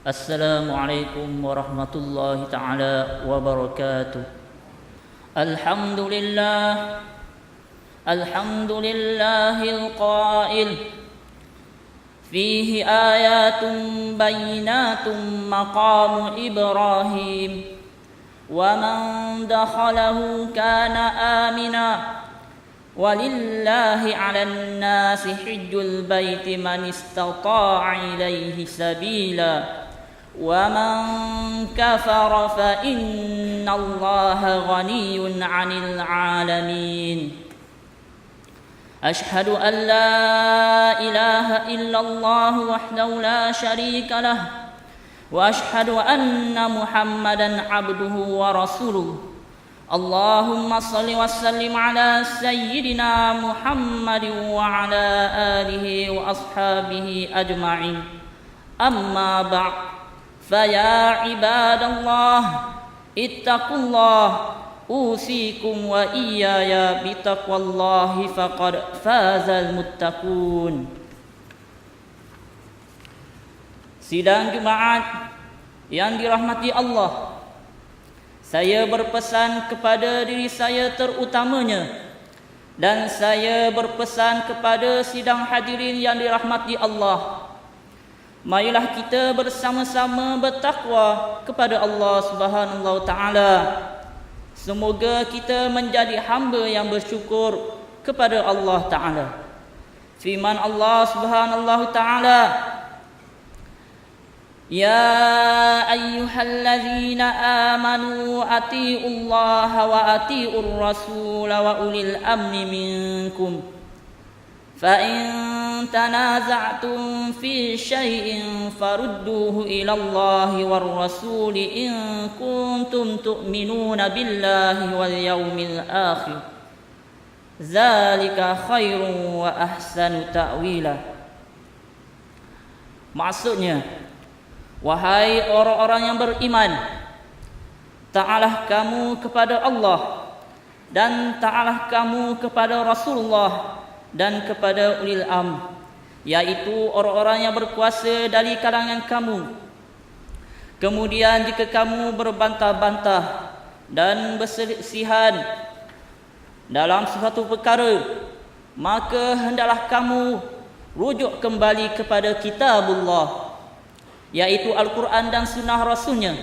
Assalamualaikum warahmatullahi ta'ala wabarakatuh. Alhamdulillah, alhamdulillahil qail fihi ayatun bayyinatun maqamu Ibrahim wa man dakhalahu kana amina walillahi 'alan nasi hajjul baiti man istata'a ilaihi sabila وَمَنْ كَفَرَ فَإِنَّ اللَّهَ غَنِيٌّ عَنِ الْعَالَمِينَ أشهد أن لا إله إلا الله وحده لا شريك له وأشهد أن محمدًا عبده ورسوله اللهم صل وسلم على سيدنا محمد وعلى آله وأصحابه أجمعين أما بعد فيا عباد الله اتقوا الله أوصيكم وإياي بتقوى الله فقد فاز المتقون. Sidang Jumaat yang dirahmati Allah, saya berpesan kepada diri saya terutamanya dan saya berpesan kepada sidang hadirin yang dirahmati Allah, marilah kita bersama-sama bertakwa kepada Allah Subhanahu wa taala. Semoga kita menjadi hamba yang bersyukur kepada Allah taala. Firman Allah Subhanahu wa taala, Ya ayyuhallazina amanu atiiullaha wa atiiur rasul wa ulil amri minkum فَإِن تَنَازَعْتُمْ فِي شَيْءٍ فَرُدُّوهُ إِلَى اللَّهِ وَالرَّسُولِ إِن كُنتُمْ تُؤْمِنُونَ بِاللَّهِ وَالْيَوْمِ الْآخِرِ ذَلِكَ خَيْرٌ وَأَحْسَنُ تَأْوِيلًا. Maksudnya, wahai orang-orang yang beriman, taatlah kamu kepada Allah dan taatlah kamu kepada Rasulullah dan kepada ulil amr, yaitu orang-orang yang berkuasa dari kalangan kamu. Kemudian jika kamu berbantah-bantah dan berselisihan dalam sesuatu perkara, maka hendaklah kamu rujuk kembali kepada kitabullah, yaitu Al-Quran dan sunnah Rasulnya.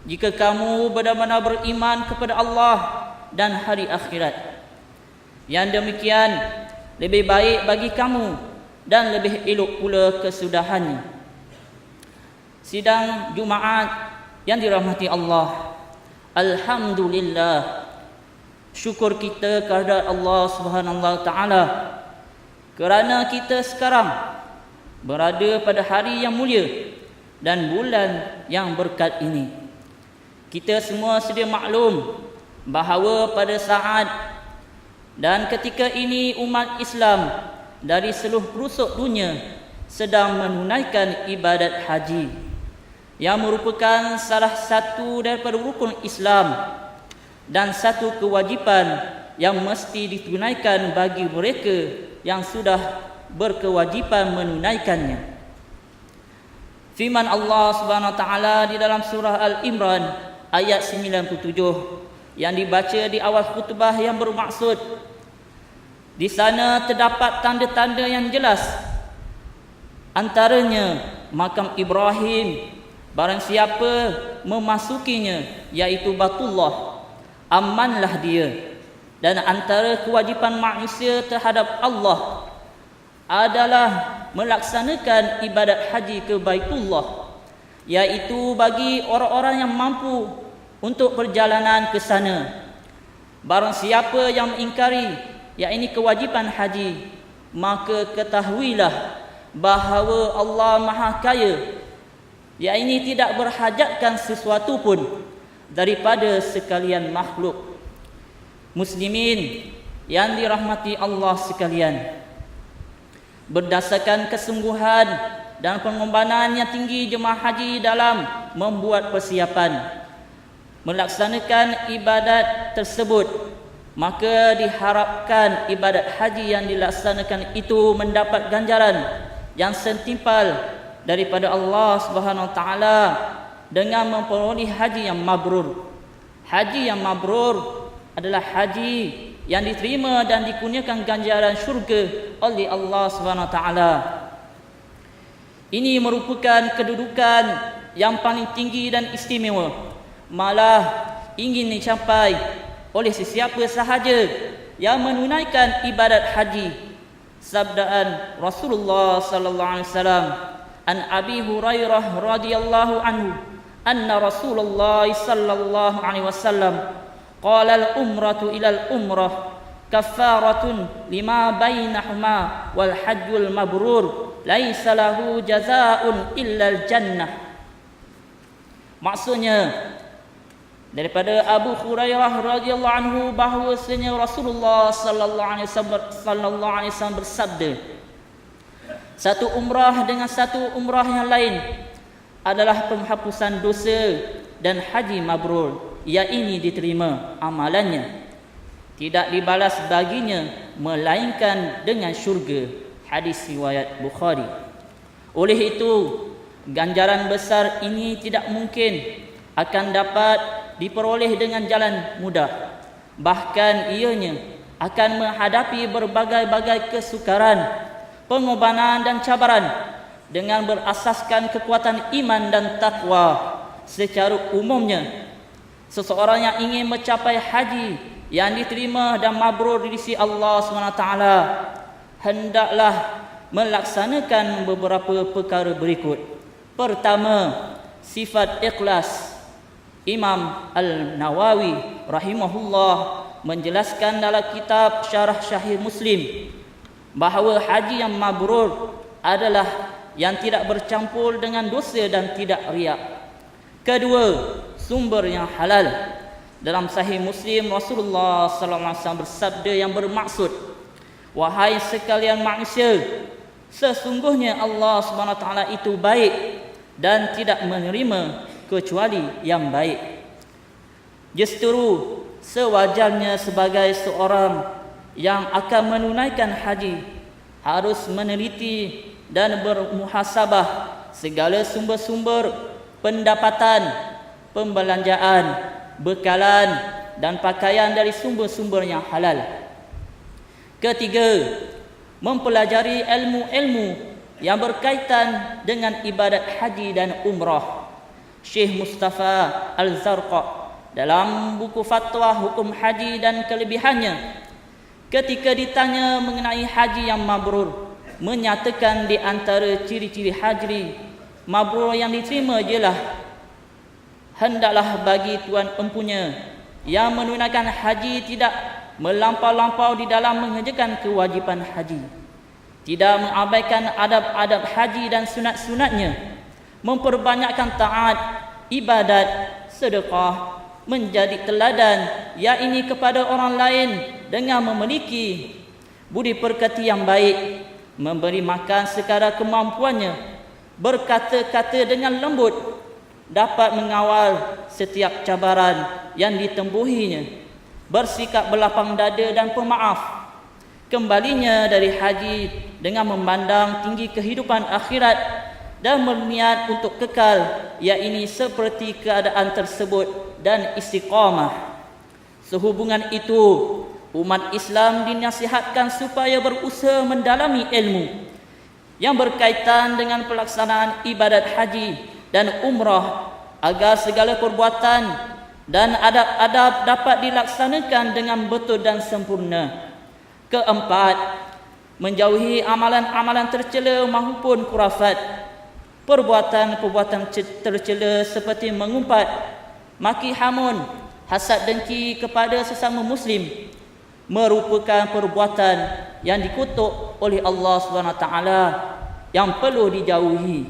Jika kamu benar-benar beriman kepada Allah dan hari akhirat, yang demikian lebih baik bagi kamu dan lebih elok pula kesudahannya. Sidang Jumaat yang dirahmati Allah, alhamdulillah, syukur kita kepada Allah Subhanahu wa taala kerana kita sekarang berada pada hari yang mulia dan bulan yang berkat ini. Kita semua sedia maklum bahawa pada saat dan ketika ini umat Islam dari seluruh pelosok dunia sedang menunaikan ibadat haji, yang merupakan salah satu daripada rukun Islam dan satu kewajipan yang mesti ditunaikan bagi mereka yang sudah berkewajipan menunaikannya. Firman Allah Subhanahu wa taala di dalam surah Al-Imran ayat 97 yang dibaca di awal khutbah yang bermaksud, di sana terdapat tanda-tanda yang jelas, antaranya makam Ibrahim. Barang siapa memasukinya, iaitu Baitullah, amanlah dia. Dan antara kewajipan manusia terhadap Allah adalah melaksanakan ibadat haji ke Baitullah, iaitu bagi orang-orang yang mampu untuk perjalanan ke sana. Barang siapa yang mengingkari yakni kewajipan haji, maka ketahuilah bahawa Allah Maha Kaya, yakni tidak berhajatkan sesuatu pun daripada sekalian makhluk. Muslimin yang dirahmati Allah sekalian, berdasarkan kesungguhan dan pengorbanan yang tinggi jemaah haji dalam membuat persiapan melaksanakan ibadat tersebut, maka diharapkan ibadat haji yang dilaksanakan itu mendapat ganjaran yang setimpal daripada Allah Subhanahu Wa Taala dengan memperoleh haji yang mabrur. Haji yang mabrur adalah haji yang diterima dan dikurniakan ganjaran syurga oleh Allah Subhanahu Wa Taala. Ini merupakan kedudukan yang paling tinggi dan istimewa, malah ingin dicapai oleh sesiapa sahaja yang menunaikan ibadat haji. Sabdaan Rasulullah sallallahu alaihi wasallam an Abi Hurairah radhiyallahu anhu anna Rasulullah sallallahu alaihi wasallam qala al-umratu ila al-umrah kaffaratun lima bainahuma wal hajjul mabrur laisa lahu jazaa'un illa al-jannah. Maksudnya daripada Abu Hurairah radhiyallahu anhu bahwasanya Rasulullah sallallahu alaihi wasallam bersabda, satu umrah dengan satu umrah yang lain adalah penghapusan dosa, dan haji mabrur ia ini diterima amalannya, tidak dibalas baginya melainkan dengan syurga. Hadis riwayat Bukhari. Oleh itu, ganjaran besar ini tidak mungkin akan dapat diperoleh dengan jalan mudah. Bahkan ianya akan menghadapi berbagai-bagai kesukaran, pengorbanan dan cabaran. Dengan berasaskan kekuatan iman dan takwa, secara umumnya seseorang yang ingin mencapai haji yang diterima dan mabrur di sisi Allah SWT hendaklah melaksanakan beberapa perkara berikut. Pertama, sifat ikhlas. Imam Al-Nawawi rahimahullah menjelaskan dalam kitab Syarah Sahih Muslim bahawa haji yang mabrur adalah yang tidak bercampur dengan dosa dan tidak riak. Kedua, sumber yang halal. Dalam Sahih Muslim, Rasulullah sallallahu alaihi wasallam bersabda yang bermaksud, wahai sekalian manusia, sesungguhnya Allah Subhanahu wa taala itu baik dan tidak menerima kecuali yang baik. Justru sewajarnya sebagai seorang yang akan menunaikan haji harus meneliti dan bermuhasabah segala sumber-sumber pendapatan, pembelanjaan, bekalan dan pakaian dari sumber-sumber yang halal. Ketiga, mempelajari ilmu-ilmu yang berkaitan dengan ibadat haji dan umrah. Syekh Mustafa Al-Zarqa dalam buku fatwa hukum haji dan kelebihannya, ketika ditanya mengenai haji yang mabrur, menyatakan di antara ciri-ciri haji mabrur yang diterima ialah hendaklah bagi tuan empunya yang menunaikan haji tidak melampau-lampau di dalam mengerjakan kewajipan haji, tidak mengabaikan adab-adab haji dan sunat-sunatnya, memperbanyakkan taat, ibadat, sedekah, menjadi teladan yakni kepada orang lain dengan memiliki budi pekerti yang baik, memberi makan sekadar kemampuannya, berkata-kata dengan lembut, dapat mengawal setiap cabaran yang ditempuhinya, bersikap berlapang dada dan pemaaf. Kembalinya dari haji dengan memandang tinggi kehidupan akhirat dan berniat untuk kekal, yakni seperti keadaan tersebut dan istiqamah. Sehubungan itu, umat Islam dinasihatkan supaya berusaha mendalami ilmu yang berkaitan dengan pelaksanaan ibadat haji dan umrah agar segala perbuatan dan adab-adab dapat dilaksanakan dengan betul dan sempurna. Keempat, menjauhi amalan-amalan tercela maupun khurafat. Perbuatan-perbuatan tercela seperti mengumpat, maki hamun, hasad dengki kepada sesama muslim merupakan perbuatan yang dikutuk oleh Allah SWT yang perlu dijauhi,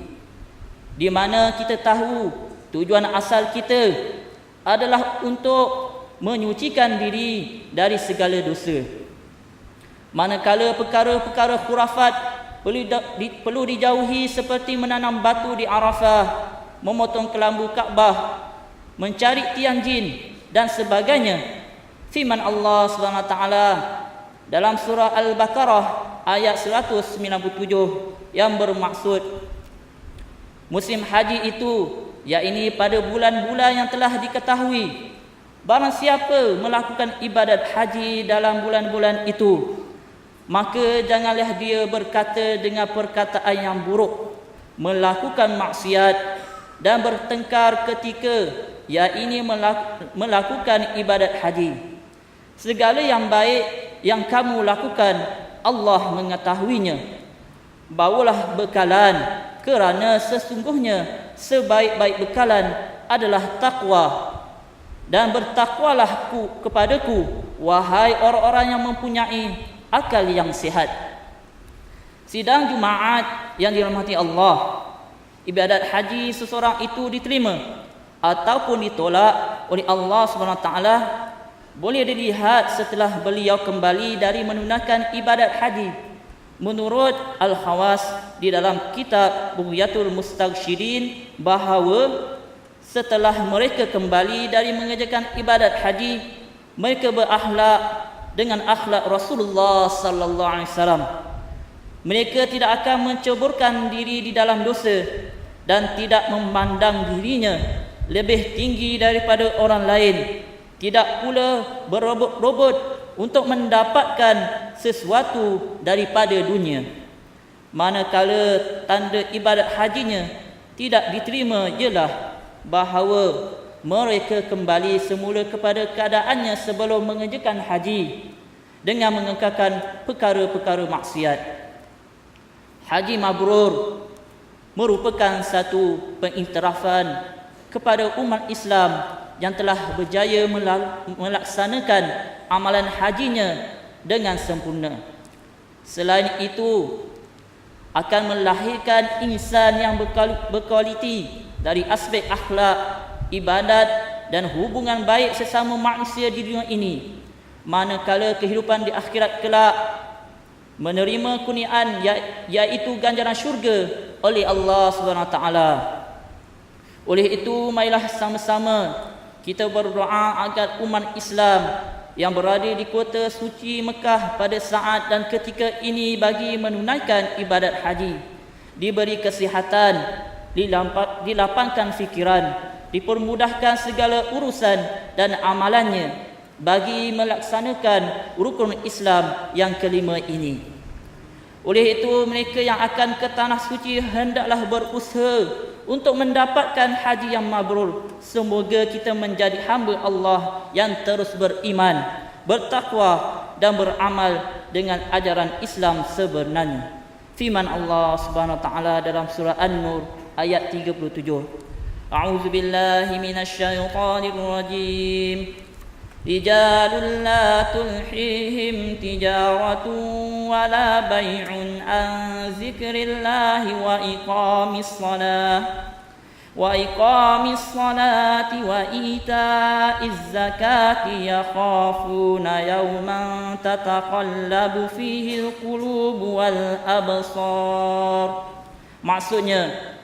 di mana kita tahu tujuan asal kita adalah untuk menyucikan diri dari segala dosa. Manakala perkara-perkara khurafat perlu dijauhi seperti menanam batu di Arafah, memotong kelambu Kaabah, mencari tiang jin dan sebagainya. Firman Allah SWT dalam surah Al-Baqarah ayat 197 yang bermaksud, Musim haji itu, yakni pada bulan-bulan yang telah diketahui. Barang siapa melakukan ibadat haji dalam bulan-bulan itu, maka janganlah dia berkata dengan perkataan yang buruk, melakukan maksiat dan bertengkar ketika yakni melakukan ibadat haji. Segala yang baik yang kamu lakukan, Allah mengetahuinya. Bawalah bekalan, kerana sesungguhnya sebaik-baik bekalan adalah takwa. Dan bertakwalah kepadaku, wahai orang-orang yang mempunyai akal yang sihat. Sidang Jumaat yang dirahmati Allah, ibadat haji seseorang itu diterima ataupun ditolak oleh Allah SWT boleh dilihat setelah beliau kembali dari menunaikan ibadat haji. Menurut Al-Khawas di dalam kitab Bughyatul Mustaghsyirin, bahawa setelah mereka kembali dari mengerjakan ibadat haji, mereka berakhlak dengan akhlak Rasulullah sallallahu alaihi wasallam. Mereka tidak akan menceburkan diri di dalam dosa dan tidak memandang dirinya lebih tinggi daripada orang lain, tidak pula berebut-rebut untuk mendapatkan sesuatu daripada dunia. Manakala tanda ibadat hajinya tidak diterima ialah bahawa mereka kembali semula kepada keadaannya sebelum mengerjakan haji dengan mengekalkan perkara-perkara maksiat. Haji mabrur merupakan satu pengiktirafan kepada umat Islam yang telah berjaya melaksanakan amalan hajinya dengan sempurna. Selain itu, akan melahirkan insan yang berkualiti dari aspek akhlak, ibadat dan hubungan baik sesama manusia di dunia ini. Manakala kehidupan di akhirat kelak menerima kurniaan iaitu ganjaran syurga oleh Allah SWT. Oleh itu, marilah sama-sama kita berdoa agar umat Islam yang berada di kota suci Mekah pada saat dan ketika ini bagi menunaikan ibadat haji diberi kesihatan, dilapangkan fikiran, dipermudahkan segala urusan dan amalannya bagi melaksanakan rukun Islam yang kelima ini. Oleh itu, mereka yang akan ke tanah suci hendaklah berusaha untuk mendapatkan haji yang mabrur. Semoga kita menjadi hamba Allah yang terus beriman, bertakwa dan beramal dengan ajaran Islam sebenarnya. Firman Allah Subhanahu wa taala dalam surah An-Nur ayat 37. A'udzu billahi minasyaitonir rajim. Rijalun la tulhihim tijaratun wala bai'un an zikrillahi wa iqamis salati wa ita'iz zakati yakhafuna yawman tataqallabu fihi al-qulubu wal absar. Maksudnya,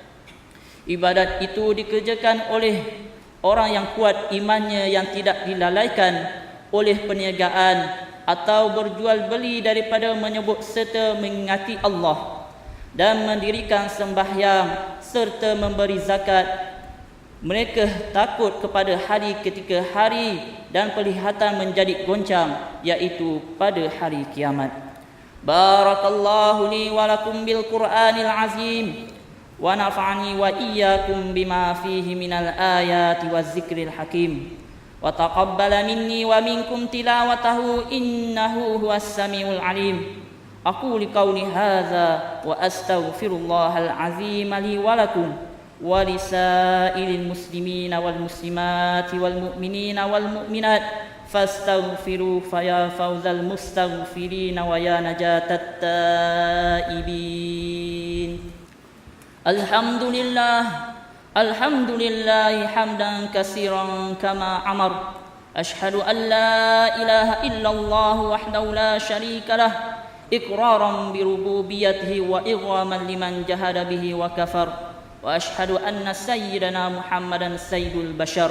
ibadat itu dikerjakan oleh orang yang kuat imannya, yang tidak dilalaikan oleh perniagaan atau berjual beli daripada menyebut serta mengingati Allah dan mendirikan sembahyang serta memberi zakat. Mereka takut kepada hari ketika hari dan pelihatan menjadi goncang, iaitu pada hari kiamat. Barakallahu li wa lakum bil Qur'anil azim wa nafa'ani wa iyyakum bima fihi minal ayati waz zikril hakim wa taqabbala minni wa minkum tilawatahu innahu huwas samiul alim. Aqulu qawli hadza wa astaghfirullahal azim li wa lakum wa lisairil muslimina wal muslimati wal mu'minina wal mu'minat fastaghfiru faya fawzal mustaghfirin wa ya najatat taibin. Alhamdulillah hamdan katsiran kama amar. Ashhadu an la ilaha illallah wahdahu la syarika lah iqraran bi rububiyyatihi wa ighaman liman jahada bihi wa kafar. Wa ashhadu anna sayyidana Muhammadan sayyidul bashar.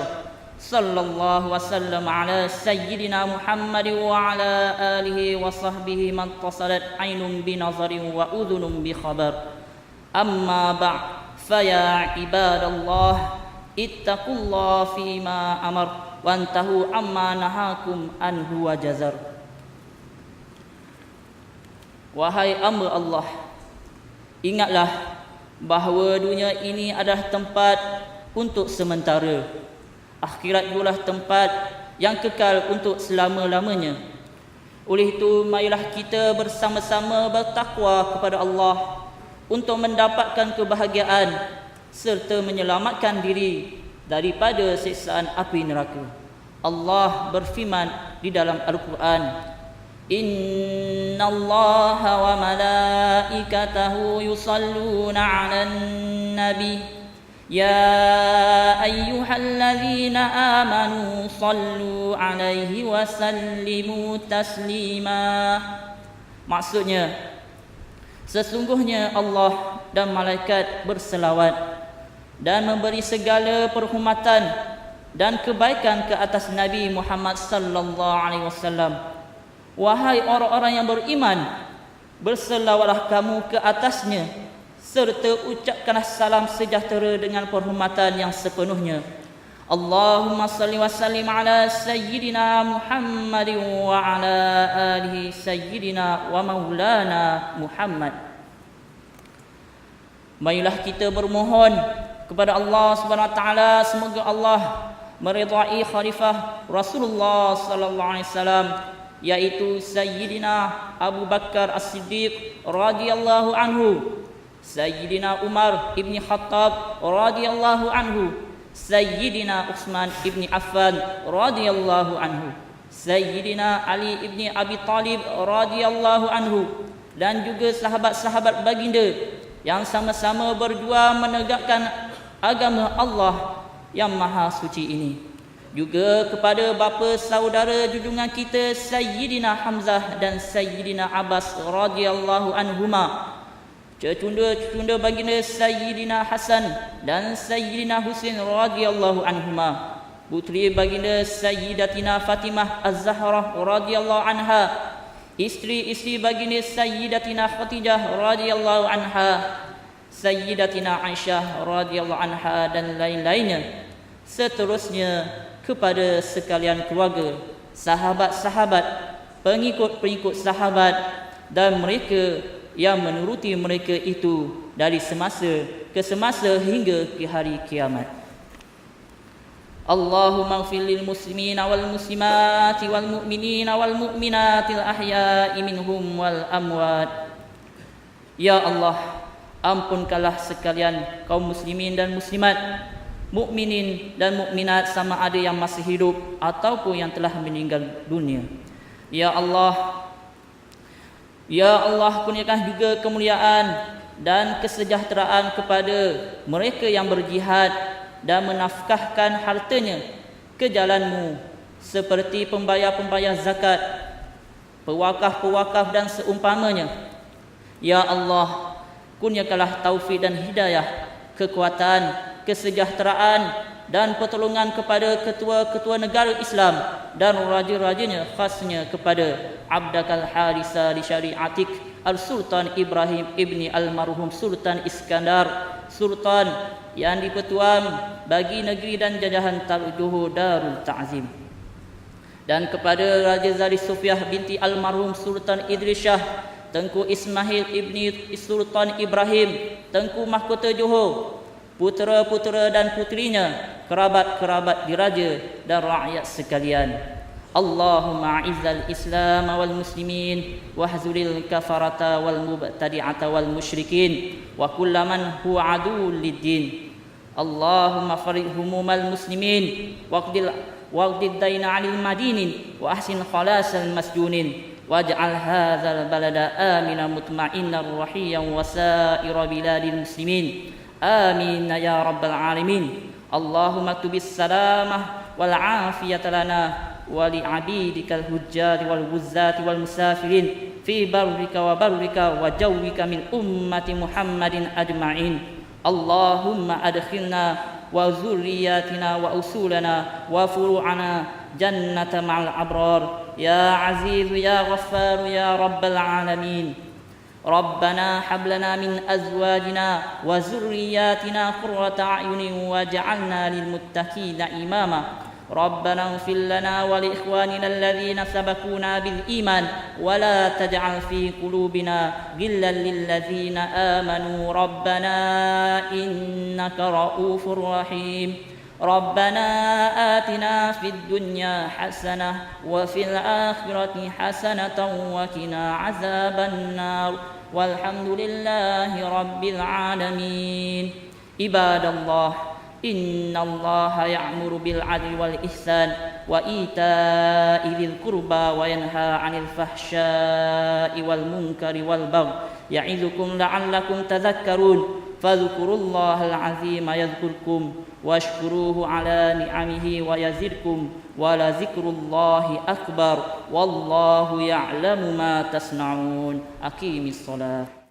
Sallallahu wasallam ala sayyidina Muhammad wa ala alihi wa sahbihi man tasalat ainun bi nazarin wa udhunun bi khabar. Amma ba'd, Faya ibadallah ittaqullah fima amar wantahu amma nahakum anhu wajazar. Wahai hamba Allah, ingatlah bahawa dunia ini adalah tempat untuk sementara. Akhirat itulah tempat yang kekal untuk selama-lamanya. Oleh itu, marilah kita bersama-sama bertakwa kepada Allah untuk mendapatkan kebahagiaan serta menyelamatkan diri daripada siksaan api neraka. Allah berfirman di dalam Al-Quran, Innallaha wa malaikatahu yusalluna 'alan nabi ya ayyuhallazina amanu sallu 'alaihi wa sallimu taslima. Maksudnya, sesungguhnya Allah dan malaikat berselawat dan memberi segala perkhidmatan dan kebaikan ke atas Nabi Muhammad sallallahu alaihi wasallam. Wahai orang-orang yang beriman, berselawatlah kamu ke atasnya serta ucapkanlah salam sejahtera dengan perkhidmatan yang sepenuhnya. Allahumma salli wa sallim ala sayyidina Muhammadin wa ala alihi sayyidina wa maulana Muhammad. Marilah kita bermohon kepada Allah Subhanahu wa taala semoga Allah meridai khalifah Rasulullah sallallahu alaihi wasallam, yaitu Sayyidina Abu Bakar As-Siddiq radhiyallahu anhu, Sayyidina Umar ibni Khattab radhiyallahu anhu, Sayyidina Utsman ibni Affan radhiyallahu anhu, Sayyidina Ali ibni Abi Talib radhiyallahu anhu, dan juga sahabat-sahabat baginda yang sama-sama berjuang menegakkan agama Allah yang maha suci ini. Juga kepada bapa saudara junjungan kita Sayyidina Hamzah dan Sayyidina Abbas radhiyallahu anhuma, cecunda baginda Sayyidina Hasan dan Sayyidina Husain radhiyallahu anhuma, putri baginda Sayyidatina Fatimah Az-Zahra radhiyallahu anha, isteri-isteri baginda Sayyidatina Khadijah radhiyallahu anha, Sayyidatina Aisyah radhiyallahu anha dan lain-lainnya. Seterusnya kepada sekalian keluarga, sahabat-sahabat, pengikut-pengikut sahabat dan mereka yang menuruti mereka itu dari semasa ke semasa hingga ke hari kiamat. Allahumma ighfir lil muslimina wal muslimati wal mu'minina wal mu'minatil ahya'i minhum wal amwat. Ya Allah, ampunkanlah sekalian kaum muslimin dan muslimat, mukminin dan mukminat sama ada yang masih hidup ataupun yang telah meninggal dunia. Ya Allah, kurniakan juga kemuliaan dan kesejahteraan kepada mereka yang berjihad dan menafkahkan hartanya ke jalan-Mu, seperti pembayar-pembayar zakat, pewakaf-pewakaf dan seumpamanya. Ya Allah, kurniakanlah taufik dan hidayah, kekuatan, kesejahteraan dan pertolongan kepada ketua-ketua negara Islam dan raja-rajanya, khasnya kepada Abdakal Harisa di Syariatik Al-Sultan Ibrahim ibni Al-Marhum Sultan Iskandar, Sultan yang dipetuam bagi negeri dan jajahan Johor Darul Ta'zim, dan kepada Raja Zari Sofiah binti Al-Marhum Sultan Idris Shah, Tengku Ismail ibni Sultan Ibrahim, Tengku Mahkota Johor, putera-putera dan putrinya, kerabat-kerabat diraja dan rakyat sekalian. Allahumma a'izzal Islam wal muslimin wahzulil kafarata wal mubtadi'ata wal musyrikin wa kullaman huwa aduwwul lid-din. Allahumma farid humumal muslimin waqdid daina 'anil madinin wa ahsin khalasal masjunin waj'al hadzal balada aminan mutma'innan rahiyan wa sa'ira biladil muslimin. Amin ya rabbal alamin. Allahumma tubis salamah wal afiyata lana wa li abidikal hujjati wal wuzzati wal musafirin fi barrika wa barrika wa jawwika min ummati Muhammadin ajma'in. Allahumma adkhilna wa zurriyatina wa usulana wa furu'ana jannata ma'al abrar ya aziz ya ghaffar ya rabbal alamin. ربنا هب لنا من أزواجنا وذرياتنا قرة أعين واجعلنا للمتقين إماما ربنا اغفر لنا ولإخواننا الذين سبقونا بالإيمان ولا تجعل في قلوبنا غلا للذين آمنوا ربنا إنك رؤوف رحيم ربنا آتنا في الدنيا حسنة وفي الآخرة حسنة وقنا عذاب النار والحمد لله رب العالمين عباد الله إن الله يأمر بالعدل والإحسان وإيتاء ذي القربى وينهى عن الفحشاء والمنكر والبغي يعظكم لعلكم تذكرون فاذكروا الله العظيم يذكركم واشكروه على نعمه ويزدكم ولذكر الله أكبر والله يعلم ما تصنعون أقيم الصلاة